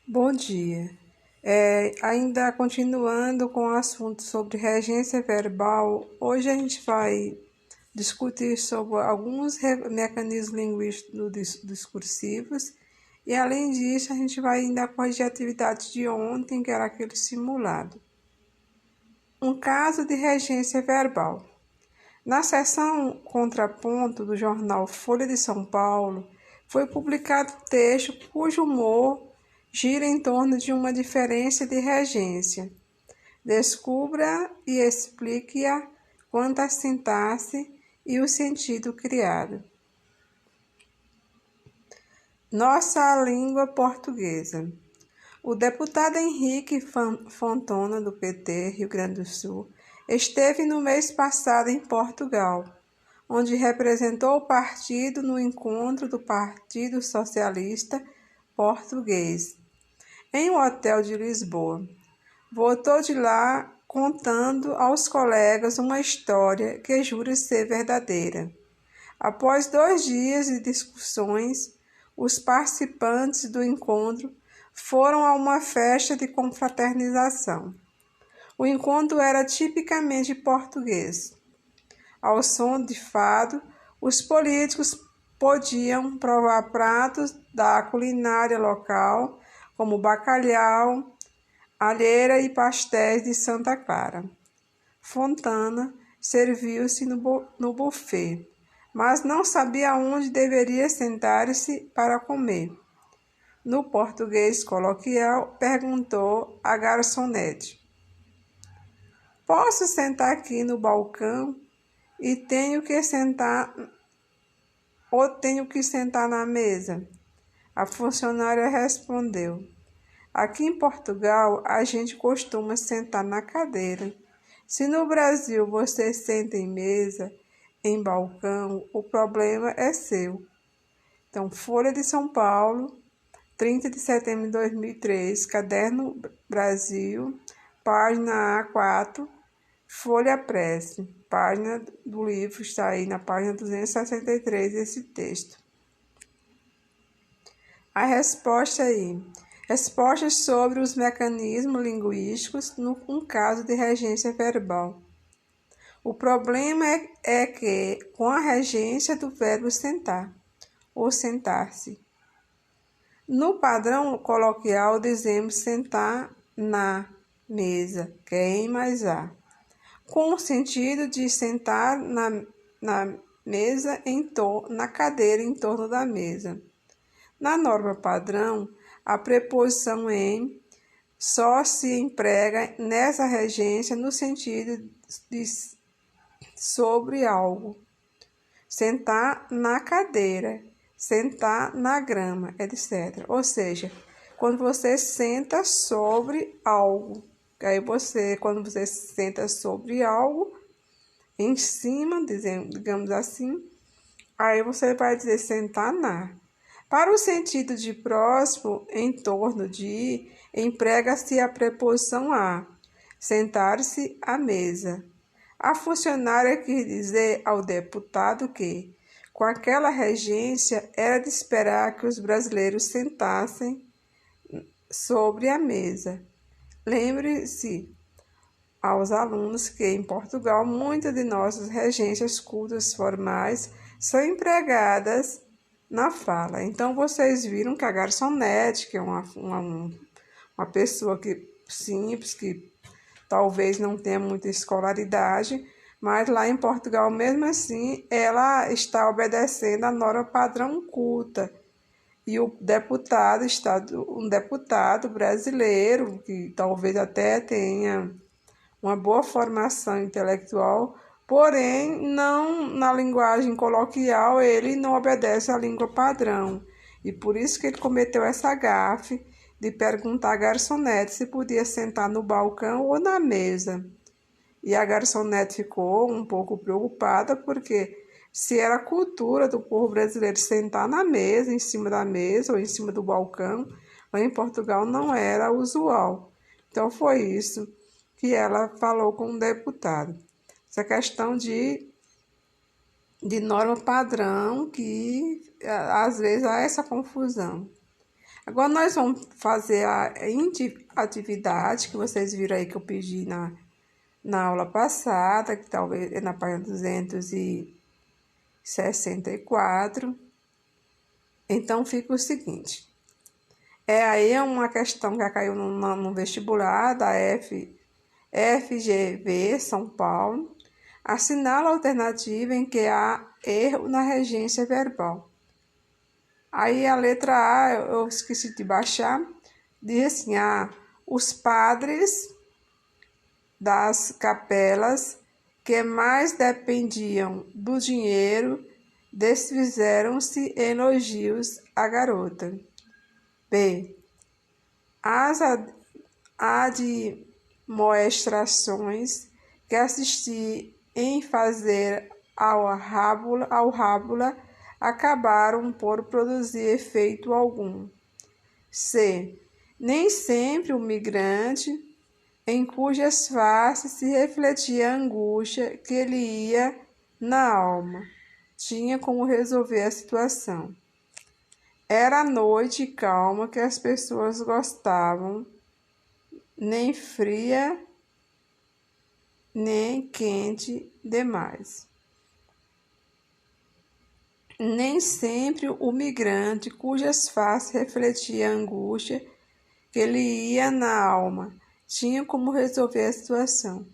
Bom dia. Ainda continuando com o assunto sobre regência verbal, hoje a gente vai discutir sobre alguns mecanismos linguísticos discursivos e, além disso, a gente vai ainda corrigir a atividade de ontem, que era aquele simulado. Um caso de regência verbal. Na seção Contraponto do jornal Folha de São Paulo, foi publicado um texto cujo humor gira em torno de uma diferença de regência. Descubra e explique-a quanto à sintaxe e o sentido criado. Nossa língua portuguesa. O deputado Henrique Fontona, do PT, Rio Grande do Sul, esteve no mês passado em Portugal, onde representou o partido no encontro do Partido Socialista Português, em um hotel de Lisboa. Voltou de lá contando aos colegas uma história que jura ser verdadeira. Após 2 dias de discussões, os participantes do encontro foram a uma festa de confraternização. O encontro era tipicamente português. Ao som de fado, os políticos podiam provar pratos da culinária local, como bacalhau, alheira e pastéis de Santa Clara. Fontana serviu-se no buffet, mas não sabia onde deveria sentar-se para comer. No português coloquial, perguntou à garçonete: "Posso sentar aqui no balcão e tenho que sentar na mesa?" A funcionária respondeu: "Aqui em Portugal, a gente costuma sentar na cadeira. Se no Brasil você senta em mesa, em balcão, o problema é seu." Então, Folha de São Paulo, 30 de setembro de 2003, Caderno Brasil, página A4, Folha Press, página do livro, está aí na página 263, esse texto. A resposta aí. Respostas sobre os mecanismos linguísticos num caso de regência verbal. O problema é que, com a regência do verbo sentar, ou sentar-se. No padrão coloquial, dizemos sentar na mesa, que é em mais a, com o sentido de sentar na mesa, na cadeira em torno da mesa. Na norma padrão, a preposição em só se emprega nessa regência no sentido de sobre algo. Sentar na cadeira, sentar na grama, etc. Ou seja, quando você senta sobre algo. Aí quando você senta sobre algo, em cima, digamos assim, aí você vai dizer sentar na. Para o sentido de próximo, em torno de, emprega-se a preposição a, sentar-se à mesa. A funcionária quis dizer ao deputado que, com aquela regência, era de esperar que os brasileiros sentassem sobre a mesa. Lembre-se aos alunos que, em Portugal, muitas de nossas regências cultas formais são empregadas na fala. Então, vocês viram que a garçonete, que é uma pessoa simples, que talvez não tenha muita escolaridade, mas lá em Portugal, mesmo assim, ela está obedecendo a norma padrão culta. E o deputado um deputado brasileiro, que talvez até tenha uma boa formação intelectual, porém, não na linguagem coloquial, ele não obedece à língua padrão. E por isso que ele cometeu essa gafe de perguntar à garçonete se podia sentar no balcão ou na mesa. E a garçonete ficou um pouco preocupada, porque se era cultura do povo brasileiro sentar na mesa, em cima da mesa ou em cima do balcão, lá em Portugal não era usual. Então foi isso que ela falou com o deputado. Essa questão de norma padrão, que às vezes há essa confusão. Agora nós vamos fazer a atividade que vocês viram aí que eu pedi na aula passada, que talvez é na página 264. Então, fica o seguinte. Aí é uma questão que caiu no vestibular da FGV São Paulo. Assinala a alternativa em que há erro na regência verbal. Aí a letra A, eu esqueci de baixar, diz assim, os padres das capelas que mais dependiam do dinheiro desfizeram-se em elogios à garota. B. As admoestações que assisti em fazer ao Rábula acabaram por produzir efeito algum. C. Nem sempre o migrante, em cujas faces se refletia a angústia que lhe ia na alma, tinha como resolver a situação. Era a noite calma que as pessoas gostavam, nem fria, nem quente demais. Nem sempre o migrante, cujas faces refletia a angústia que lhe ia na alma, tinha como resolver a situação.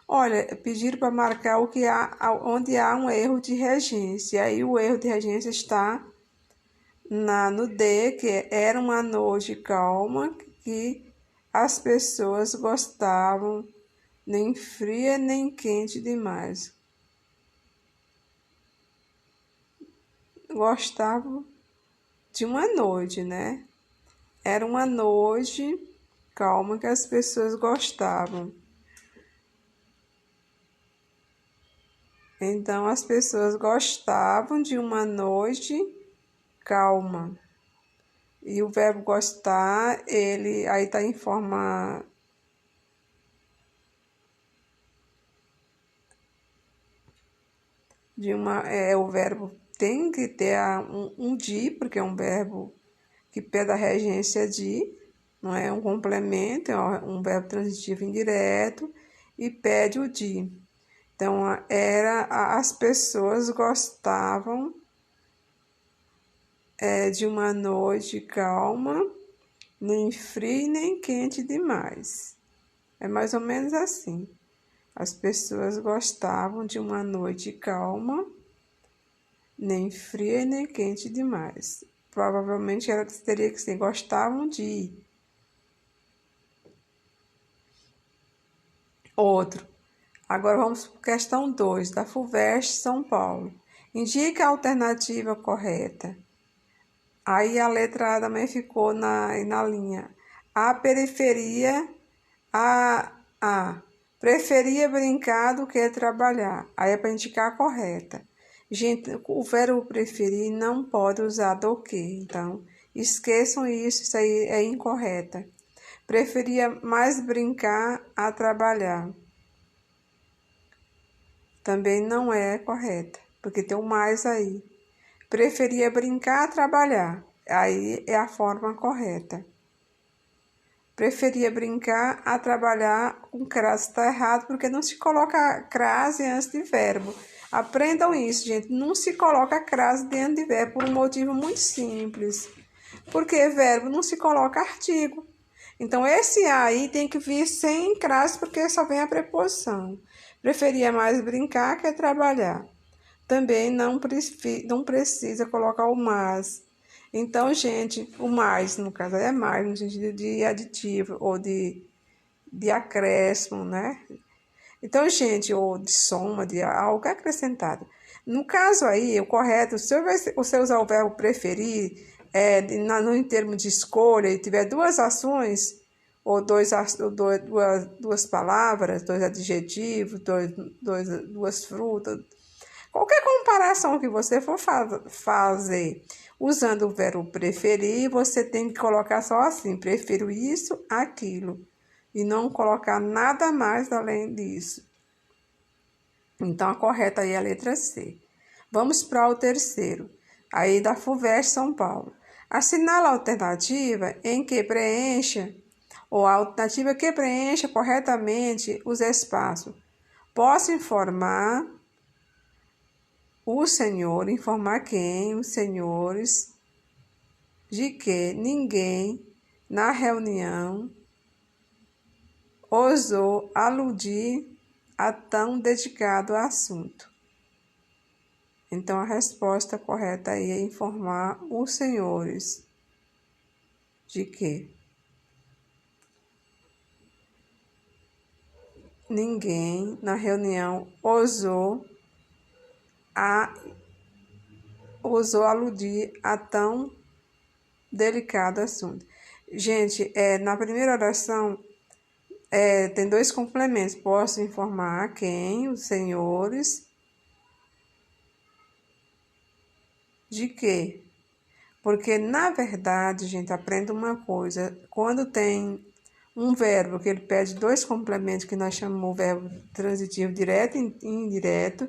Olha, pediram para marcar onde há um erro de regência. Aí o erro de regência está no D, que era uma noite calma que as pessoas gostavam, nem fria nem quente demais. Gostavam de uma noite, né? Era uma noite calma que as pessoas gostavam. Então, as pessoas gostavam de uma noite calma. E o verbo gostar, ele aí está em forma de o verbo tem que ter um de, porque é um verbo que pede a regência de, não é um complemento, é um verbo transitivo indireto e pede o de. Então, as pessoas gostavam de uma noite calma, nem fria nem quente demais. É mais ou menos assim. As pessoas gostavam de uma noite calma, nem fria nem quente demais. Provavelmente ela teria que ser gostavam de. Outro. Agora vamos para a questão 2, da FUVEST São Paulo. Indique a alternativa correta. Aí a letra A também ficou na linha. A periferia, preferia brincar do que trabalhar. Aí é para indicar a correta. Gente, o verbo preferir não pode usar do que. Então, esqueçam isso aí é incorreta. Preferia mais brincar a trabalhar. Também não é correta, porque tem um mais aí. Preferia brincar a trabalhar. Aí é a forma correta. Preferia brincar a trabalhar com crase. Está errado, porque não se coloca crase antes de verbo. Aprendam isso, gente. Não se coloca crase dentro de verbo por um motivo muito simples. Porque verbo não se coloca artigo. Então, esse aí tem que vir sem crase, porque só vem a preposição. Preferia mais brincar que trabalhar. Também não precisa colocar o mais. Então, gente, o mais, no caso, é mais, no sentido de aditivo ou de acréscimo, né? Então, gente, ou de soma, de algo acrescentado. No caso aí, o correto, se você usar o verbo preferir, em termos de escolha, e tiver duas ações, ou duas palavras, dois adjetivos, duas frutas, qualquer comparação que você for fazer usando o verbo preferir, você tem que colocar só assim, prefiro isso, aquilo, e não colocar nada mais além disso. Então, a correta aí é a letra C. Vamos para o terceiro, aí da FUVEST São Paulo. Assinala a alternativa em que preencha, ou a alternativa que preencha corretamente os espaços. Posso informar o senhor, informar quem? Os senhores, de que ninguém na reunião ousou aludir a tão dedicado assunto. Então, a resposta correta aí é informar os senhores de que ninguém na reunião ousou aludir a tão delicado assunto. Gente, na primeira oração tem dois complementos. Posso informar a quem? Os senhores. De quê? Porque, na verdade, gente, aprenda uma coisa. Quando tem um verbo que ele pede dois complementos, que nós chamamos o verbo transitivo direto e indireto,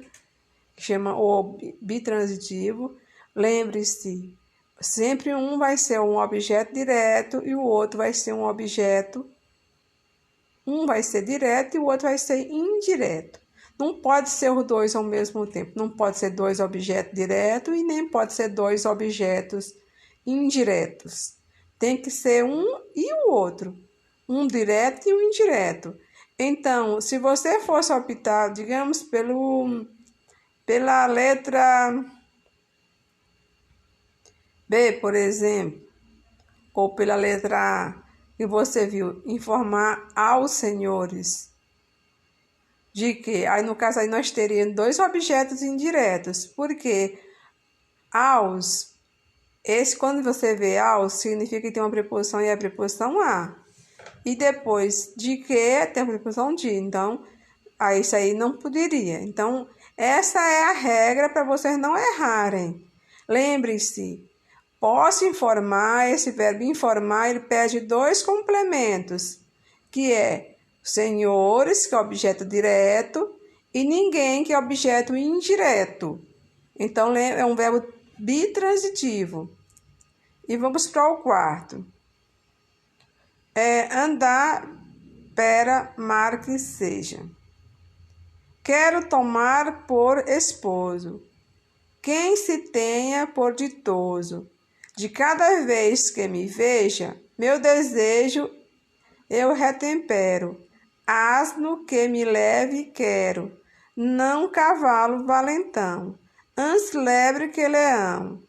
que chama o bitransitivo, lembre-se, sempre um vai ser um objeto direto e o outro vai ser um objeto. Um vai ser direto e o outro vai ser indireto. Não pode ser os dois ao mesmo tempo. Não pode ser dois objetos diretos e nem pode ser dois objetos indiretos. Tem que ser um e o outro. Um direto e um indireto. Então, se você fosse optar, digamos, pela letra B, por exemplo, ou pela letra A, que você viu, informar aos senhores de que, aí no caso aí nós teríamos dois objetos indiretos, porque aos, quando você vê aos, significa que tem uma preposição e é a preposição a. E depois de que tem a preposição de, então, aí isso aí não poderia. Então, essa é a regra para vocês não errarem. Lembre-se, posso informar, esse verbo informar, ele pede dois complementos, que é senhores, que é objeto direto, e ninguém, que é objeto indireto. Então, é um verbo bitransitivo. E vamos para o quarto. Andar, pera, marque, seja. Quero tomar por esposo quem se tenha por ditoso. De cada vez que me veja, meu desejo eu retempero. Asno que me leve quero, não cavalo valentão. Antes lebre que leão,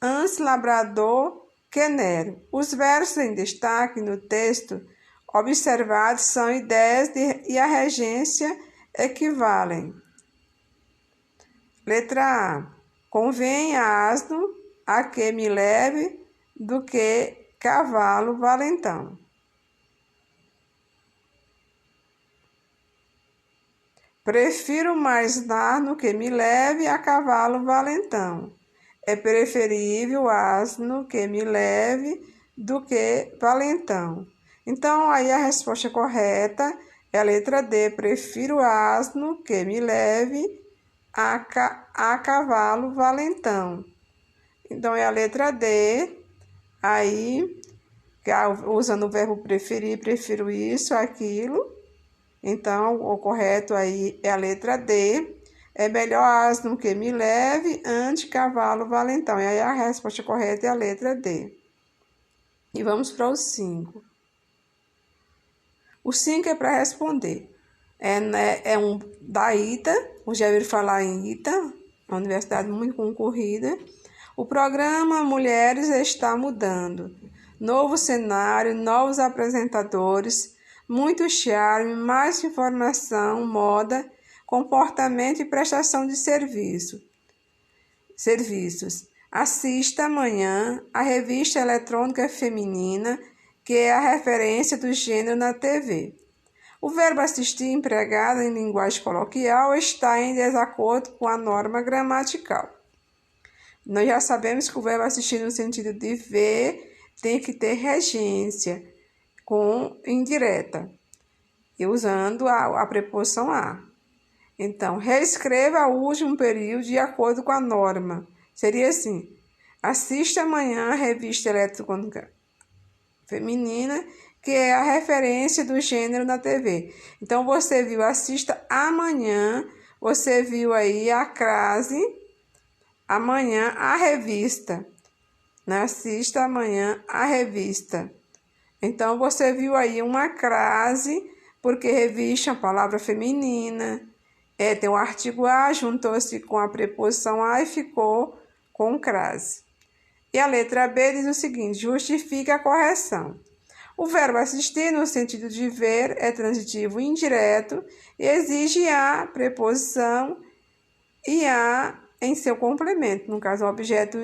antes labrador que nero. Os versos em destaque no texto observados são ideias e a regência equivalem. Letra A. Convém asno a que me leve do que cavalo valentão. Prefiro mais asno que me leve a cavalo valentão. É preferível asno que me leve do que valentão. Então, aí a resposta correta é a letra D. Prefiro asno que me leve a cavalo valentão. Então, é a letra D. Aí, usando o verbo preferir, prefiro isso, aquilo. Então, o correto aí é a letra D. É melhor asno que me leve ante cavalo valentão. E aí a resposta correta é a letra D. E vamos para o 5. O 5 é para responder. É um da ITA. Você já ouviram falar em ITA, uma universidade muito concorrida. O programa Mulheres está mudando. Novo cenário, novos apresentadores, muito charme, mais informação, moda, comportamento e prestação de serviços. Assista amanhã a revista eletrônica feminina, que é a referência do gênero na TV. O verbo assistir, empregado em linguagem coloquial, está em desacordo com a norma gramatical. Nós já sabemos que o verbo assistir, no sentido de ver, tem que ter regência com indireta, e usando a preposição a. Então, reescreva o último período de acordo com a norma. Seria assim: Assista amanhã a revista eletrônica feminina, que é a referência do gênero na TV. Então, você viu, assista amanhã, você viu aí a crase, amanhã a revista, né? Assista amanhã a revista. Então, você viu aí uma crase, porque revista é uma palavra feminina, tem o artigo a, juntou-se com a preposição a e ficou com crase. E a letra B diz o seguinte: justifica a correção. O verbo assistir, no sentido de ver, é transitivo indireto e exige a preposição e a em seu complemento. No caso, o objeto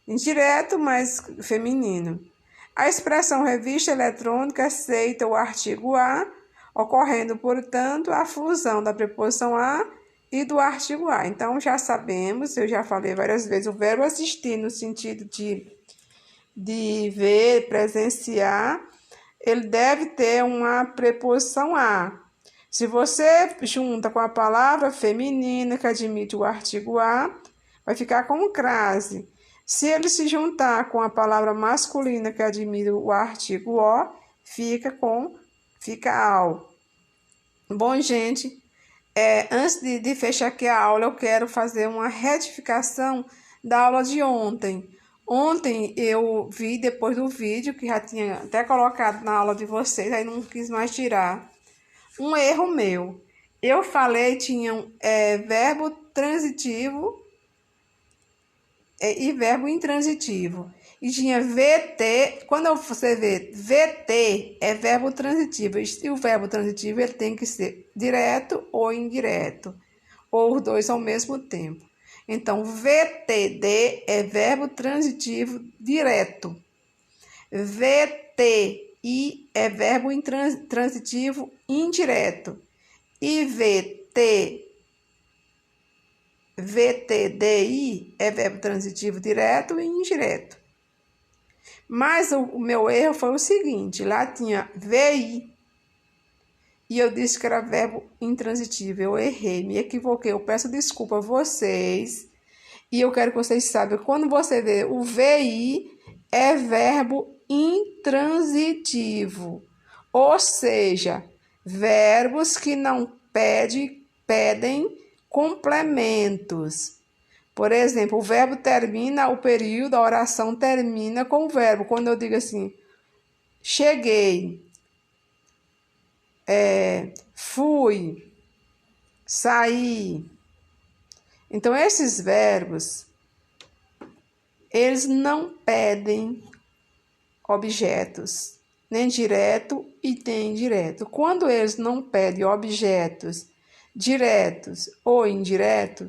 indireto, mas feminino. A expressão revista eletrônica aceita o artigo a, ocorrendo, portanto, a fusão da preposição a e do artigo a. Então, já sabemos, eu já falei várias vezes, o verbo assistir no sentido de ver, presenciar, ele deve ter uma preposição a. Se você junta com a palavra feminina, que admite o artigo a, vai ficar com crase. Se ele se juntar com a palavra masculina, que admite o artigo o, fica ao. Bom, gente, antes de fechar aqui a aula, eu quero fazer uma retificação da aula de ontem. Ontem eu vi, depois do vídeo, que já tinha até colocado na aula de vocês, aí não quis mais tirar, um erro meu. Eu falei, tinha verbo transitivo e verbo intransitivo. E tinha VT, quando você vê VT, é verbo transitivo. E o verbo transitivo ele tem que ser direto ou indireto, ou os dois ao mesmo tempo. Então, VTD é verbo transitivo direto. VTI é verbo transitivo indireto. E VTDI é verbo transitivo direto e indireto. Mas o meu erro foi o seguinte: lá tinha VI e eu disse que era verbo intransitivo. Eu errei, me equivoquei. Eu peço desculpa a vocês. E eu quero que vocês saibam, quando você vê o VI, é verbo intransitivo. Ou seja, verbos que não pedem complementos. Por exemplo, o verbo termina, o período, a oração termina com o verbo. Quando eu digo assim, cheguei, fui, saí. Então, esses verbos, eles não pedem objetos, nem direto e nem indireto. Quando eles não pedem objetos diretos ou indiretos,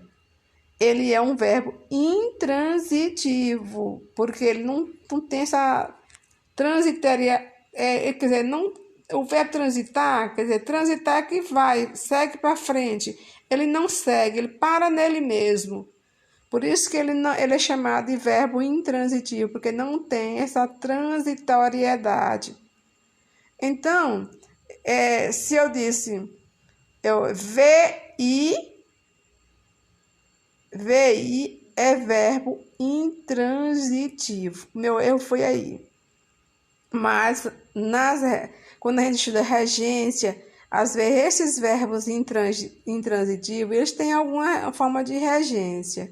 ele é um verbo intransitivo, porque ele não tem essa transitaria, quer dizer, não, o verbo transitar, quer dizer, transitar que vai, segue para frente. Ele não segue, ele para nele mesmo. Por isso que ele é chamado de verbo intransitivo, porque não tem essa transitoriedade. Então, se eu disse, VI é verbo intransitivo. Meu erro foi aí. Mas, quando a gente estuda regência, às vezes esses verbos intransitivos, eles têm alguma forma de regência.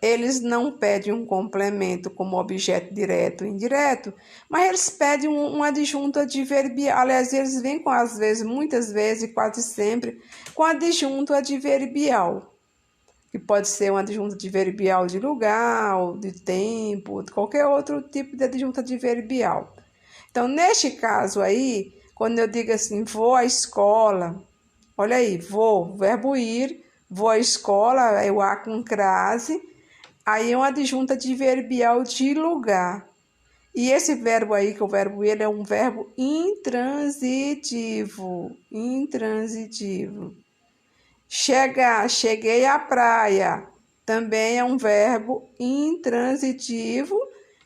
Eles não pedem um complemento como objeto direto ou indireto, mas eles pedem uma adjunta adverbial. Aliás, eles vêm com, às vezes, muitas vezes, quase sempre, com adjunta adverbial, que pode ser uma adjunta adverbial de lugar, ou de tempo, de qualquer outro tipo de adjunta adverbial. Então, neste caso aí, quando eu digo assim, vou à escola, olha aí, vou, verbo ir, vou à escola, é o A com crase, aí é uma adjunta adverbial de lugar. E esse verbo aí, que é o verbo ir, é um verbo intransitivo. Cheguei à praia, também é um verbo intransitivo,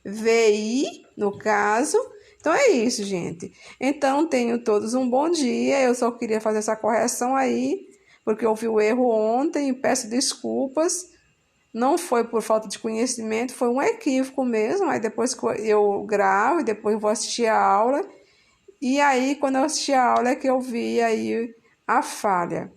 VI, no caso. Então, é isso, gente. Então, tenham todos um bom dia. Eu só queria fazer essa correção aí, porque eu vi o erro ontem e peço desculpas. Não foi por falta de conhecimento, foi um equívoco mesmo. Aí depois que eu gravo, e depois vou assistir a aula. E aí, quando eu assisti a aula, é que eu vi aí a falha.